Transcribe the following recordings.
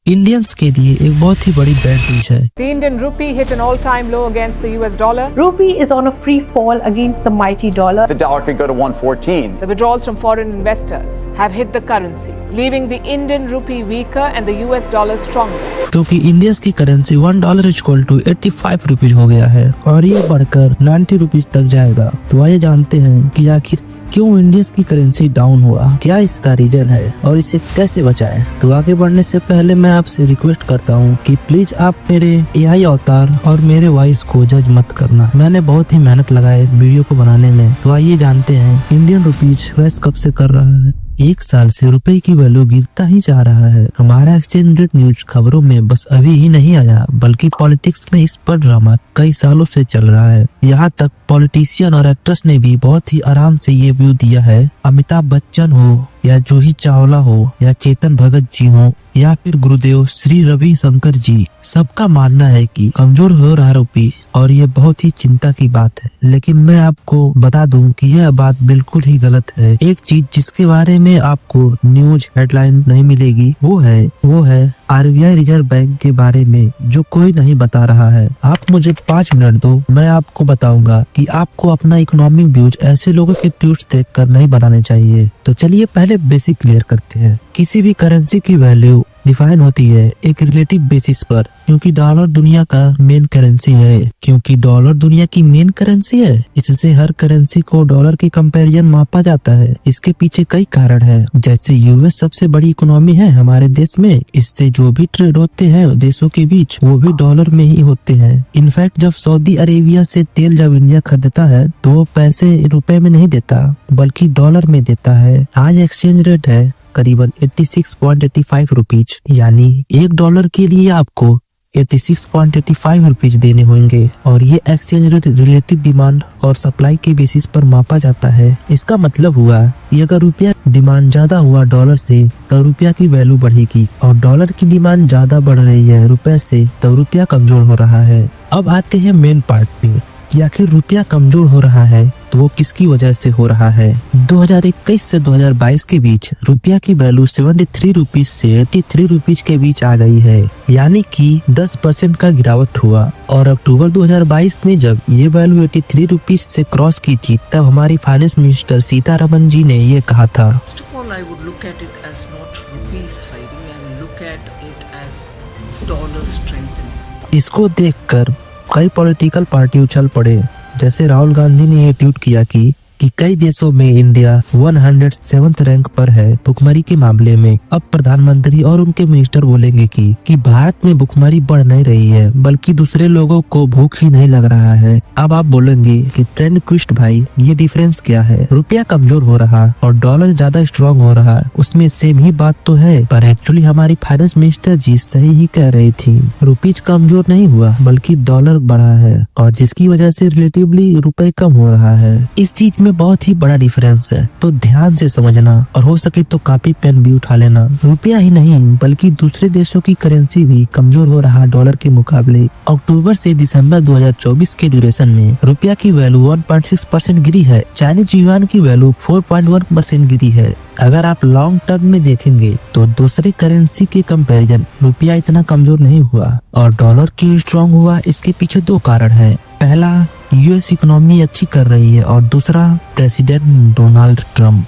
Indians के लिए एक बहुत ही बड़ी बैड न्यूज है। The Indian rupee hit an all-time low against the US dollar. Rupee is on a free fall against the mighty dollar. The dollar could go to 114. The withdrawals from foreign investors have hit the currency, leaving the Indian rupee weaker and the US dollar stronger. क्योंकि Indians की currency $1 equal to 85 rupees हो गया है और ये बढ़कर 90 rupees तक जाएगा। तो आइए जानते हैं कि आखिर क्यों इंडियंस की करेंसी डाउन हुआ, क्या इसका रीजन है और इसे कैसे बचाएं। तो आगे बढ़ने से पहले मैं आपसे रिक्वेस्ट करता हूँ कि प्लीज आप मेरे AI अवतार और मेरे वॉइस को जज मत करना। मैंने बहुत ही मेहनत लगाया इस वीडियो को बनाने में। तो आइए जानते हैं इंडियन रुपीज क्रैश कब से कर रहा है। एक साल से रुपए की वैल्यू गिरता ही जा रहा है। हमारा एक्सचेंज रेट न्यूज खबरों में बस अभी ही नहीं आया, बल्कि पॉलिटिक्स में इस पर ड्रामा कई सालों से चल रहा है। यहाँ तक पॉलिटिशियन और एक्ट्रेस ने भी बहुत ही आराम से ये व्यू दिया है। अमिताभ बच्चन हो या जूही चावला हो या चेतन भगत जी हो या फिर गुरुदेव श्री रविशंकर जी, सबका मानना है कि कमजोर हो रहा रुपी और ये बहुत ही चिंता की बात है। लेकिन मैं आपको बता दूं कि यह बात बिल्कुल ही गलत है। एक चीज जिसके बारे में आपको न्यूज हेडलाइन नहीं मिलेगी वो है RBI रिजर्व बैंक के बारे में, जो कोई नहीं बता रहा है। आप मुझे 5 मिनट दो, मैं आपको बताऊंगा कि आपको अपना इकोनॉमिक व्यूज ऐसे लोगों के ट्वीट्स देखकर नहीं बनाने चाहिए। तो चलिए पहले बेसिक क्लियर करते हैं। किसी भी करेंसी की वैल्यू डिफाइन होती है एक रिलेटिव बेसिस पर, क्योंकि डॉलर दुनिया का मेन करेंसी है। इससे हर करेंसी को डॉलर की कंपैरिजन मापा जाता है। इसके पीछे कई कारण है, जैसे यूएस सबसे बड़ी इकोनॉमी है हमारे देश में, इससे जो भी ट्रेड होते हैं देशों के बीच वो भी डॉलर में ही होते हैं। इनफैक्ट जब सऊदी अरेबिया से तेल जब इंडिया खरीदता है तो वो पैसे रुपए में नहीं देता बल्कि डॉलर में देता है। आज एक्सचेंज रेट है करीबन 86.85 रुपीज, यानी $1 के लिए आपको 86.85 रुपीज देने होंगे। और ये एक्सचेंज रेट रिलेटिव डिमांड और सप्लाई के बेसिस पर मापा जाता है। इसका मतलब हुआ कि अगर रुपया डिमांड ज्यादा हुआ डॉलर से तो रुपया की वैल्यू बढ़ेगी, और डॉलर की डिमांड ज्यादा बढ़ रही है रुपए से तो रुपया कमजोर हो रहा है। अब आते हैं मेन पार्ट पे कि आखिर रुपया कमजोर हो रहा है तो वो किसकी वजह से हो रहा है। 2021 से 2022 के बीच रुपया की वैल्यू 73 रुपीज से 83 रुपीज के बीच आ गई है, यानी कि 10% का गिरावट हुआ। और अक्टूबर 2022 में जब ये वैल्यू 83 रुपीज से क्रॉस की थी तब हमारी फाइनेंस मिनिस्टर सीतारमण जी ने ये कहा था, इसको देखकर कई पॉलिटिकल पार्टी उछल पड़े। जैसे राहुल गांधी ने ये ट्वीट किया कि कई देशों में इंडिया 107th रैंक पर है भुखमरी के मामले में। अब प्रधानमंत्री और उनके मिनिस्टर बोलेंगे कि भारत में भुखमरी बढ़ नहीं रही है बल्कि दूसरे लोगों को भूख ही नहीं लग रहा है। अब आप बोलेंगे कि ट्रेंड क्विस्ट भाई ये डिफरेंस क्या है, रुपया कमजोर हो रहा और डॉलर ज्यादा स्ट्रांग हो रहा, उसमें सेम ही बात तो है। पर एक्चुअली हमारी फाइनेंस मिनिस्टर जी सही ही कह रही थी, रुपीज कमजोर नहीं हुआ बल्कि डॉलर बढ़ा है और जिसकी वजह से रिलेटिवली रुपए कम हो रहा है। इस चीज में बहुत ही बड़ा डिफरेंस है, तो ध्यान से समझना और हो सके तो कॉपी पेन भी उठा लेना। रुपया ही नहीं बल्कि दूसरे देशों की करेंसी भी कमजोर हो रहा डॉलर के मुकाबले। अक्टूबर से दिसंबर 2024 के ड्यूरेशन में रुपया की वैल्यू 1.6% गिरी है, चाइनीज युआन की वैल्यू 4.1% गिरी है। अगर आप लॉन्ग टर्म में देखेंगे तो दूसरे करेंसी के कंपैरिजन रुपया इतना कमजोर नहीं हुआ और डॉलर की स्ट्रॉन्ग हुआ। इसके पीछे 2 कारण है। पहला, यूएस इकोनॉमी अच्छी कर रही है और दूसरा, president Donald Trump.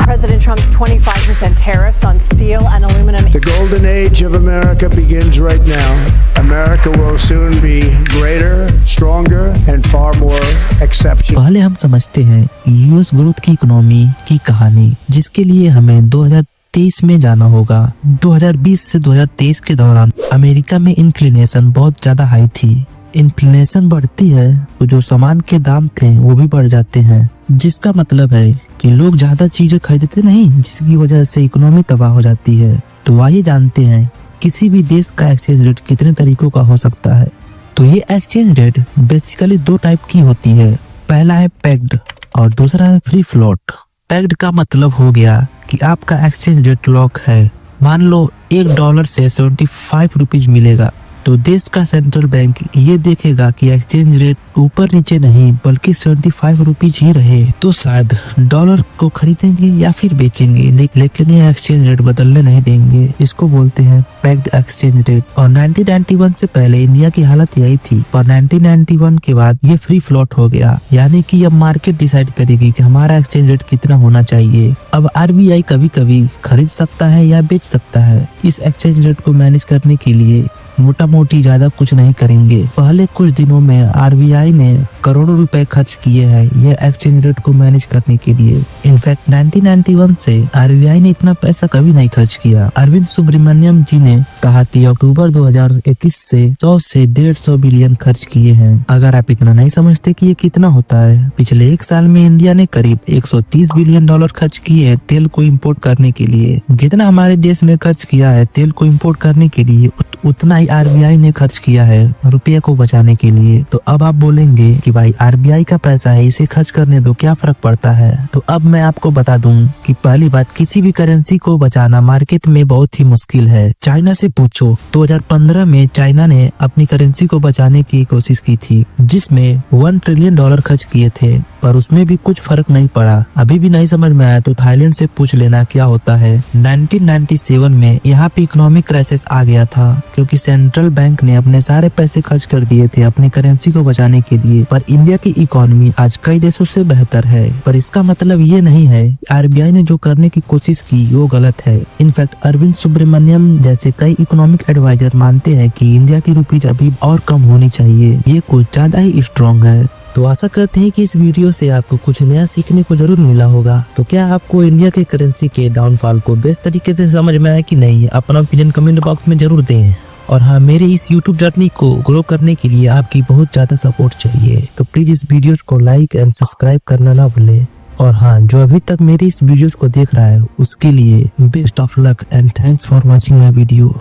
President Trump's 25% tariffs on steel and aluminum. The golden age of America begins right now. America will soon be greater, stronger and far more exceptional. पहले हम समझते हैं यूएस ग्रोथ की इकोनॉमी की कहानी, जिसके लिए हमें 2023 में जाना होगा। 2020 से 2023 के दौरान अमेरिका में इन्फ्लेशन बहुत ज्यादा हाई थी। इन्फ्लेशन बढ़ती है तो जो सामान के दाम थे वो भी बढ़ जाते हैं, जिसका मतलब है कि लोग ज्यादा चीजें खरीदते नहीं, जिसकी वजह से इकोनॉमी तबाह हो जाती है। तो आइए जानते हैं किसी भी देश का एक्सचेंज रेट कितने तरीकों का हो सकता है। तो ये एक्सचेंज रेट बेसिकली 2 टाइप की होती है। पहला है पेग्ड और दूसरा है फ्री फ्लोट। पेग्ड का मतलब हो गया कि आपका एक्सचेंज रेट लॉक है। मान लो $1 से 75 रुपीज मिलेगा तो देश का सेंट्रल बैंक ये देखेगा कि एक्सचेंज रेट ऊपर नीचे नहीं बल्कि 75 रुपीज ही रहे तो शायद डॉलर को खरीदेंगे या फिर बेचेंगे, लेकिन ये एक्सचेंज रेट बदलने नहीं देंगे। इसको बोलते हैं पैक्ड एक्सचेंज रेट। और 1991 से पहले इंडिया की हालत यही थी, पर 1991 के बाद ये फ्री फ्लोट हो गया, यानी कि अब मार्केट डिसाइड करेगी कि हमारा एक्सचेंज रेट कितना होना चाहिए। अब आरबीआई कभी कभी खरीद सकता है या बेच सकता है। इस एक्सचेंज रेट को मैनेज करने के लिए मोटा मोटी ज्यादा कुछ नहीं करेंगे। पहले कुछ दिनों में आरबीआई ने करोड़ों रुपए खर्च किए हैं ये एक्सचेंज रेट को मैनेज करने के लिए। इनफैक्ट 1991 से आरबीआई ने इतना पैसा कभी नहीं खर्च किया। अरविंद सुब्रमण्यम जी ने कहा कि अक्टूबर 2021 से 100 से 150 बिलियन खर्च किए हैं। अगर आप इतना नहीं समझते कि ये कितना होता है, पिछले एक साल में इंडिया ने करीब 130 बिलियन डॉलर खर्च किए हैं तेल को इम्पोर्ट करने के लिए। जितना हमारे देश ने खर्च किया है तेल को इम्पोर्ट करने के लिए, उतना ही आरबीआई ने खर्च किया है रुपये को बचाने के लिए। तो अब आप बोलेंगे कि भाई आरबीआई का पैसा है, इसे खर्च करने दो, क्या फर्क पड़ता है। तो अब मैं आपको बता दूं कि पहली बात, किसी भी करेंसी को बचाना मार्केट में बहुत ही मुश्किल है। चाइना से पूछो, 2015 में चाइना ने अपनी करेंसी को बचाने की कोशिश की थी, जिसमें $1 ट्रिलियन खर्च किए थे, पर उसमें भी कुछ फर्क नहीं पड़ा। अभी भी नहीं समझ में आया तो थाईलैंड से पूछ लेना क्या होता है। 1997 में यहाँ पे इकोनॉमिक क्राइसिस आ गया था, क्योंकि सेंट्रल बैंक ने अपने सारे पैसे खर्च कर दिए थे अपनी करेंसी को बचाने के लिए। पर इंडिया की इकोनॉमी आज कई देशों से बेहतर है, पर इसका मतलब ये नहीं है आरबीआई ने जो करने की कोशिश की वो गलत है। इनफैक्ट अरविंद सुब्रमण्यम जैसे कई इकोनॉमिक एडवाइजर मानते हैं कि इंडिया की रुपीज अभी और कम होनी चाहिए, ये कुछ ज्यादा ही स्ट्रॉन्ग है। तो आशा करते हैं कि इस वीडियो से आपको कुछ नया सीखने को जरूर मिला होगा। तो क्या आपको इंडिया के करेंसी के डाउनफॉल को बेस्ट तरीके से समझ में आया कि नहीं, अपना ओपिनियन कमेंट बॉक्स में जरूर दें। और हाँ, मेरे इस YouTube जर्नी को ग्रो करने के लिए आपकी बहुत ज्यादा सपोर्ट चाहिए, तो प्लीज इस वीडियो को लाइक एंड सब्सक्राइब करना ना भूलें। और हाँ, जो अभी तक मेरी इस वीडियो को देख रहा है उसके लिए best of luck and thanks for watching my video.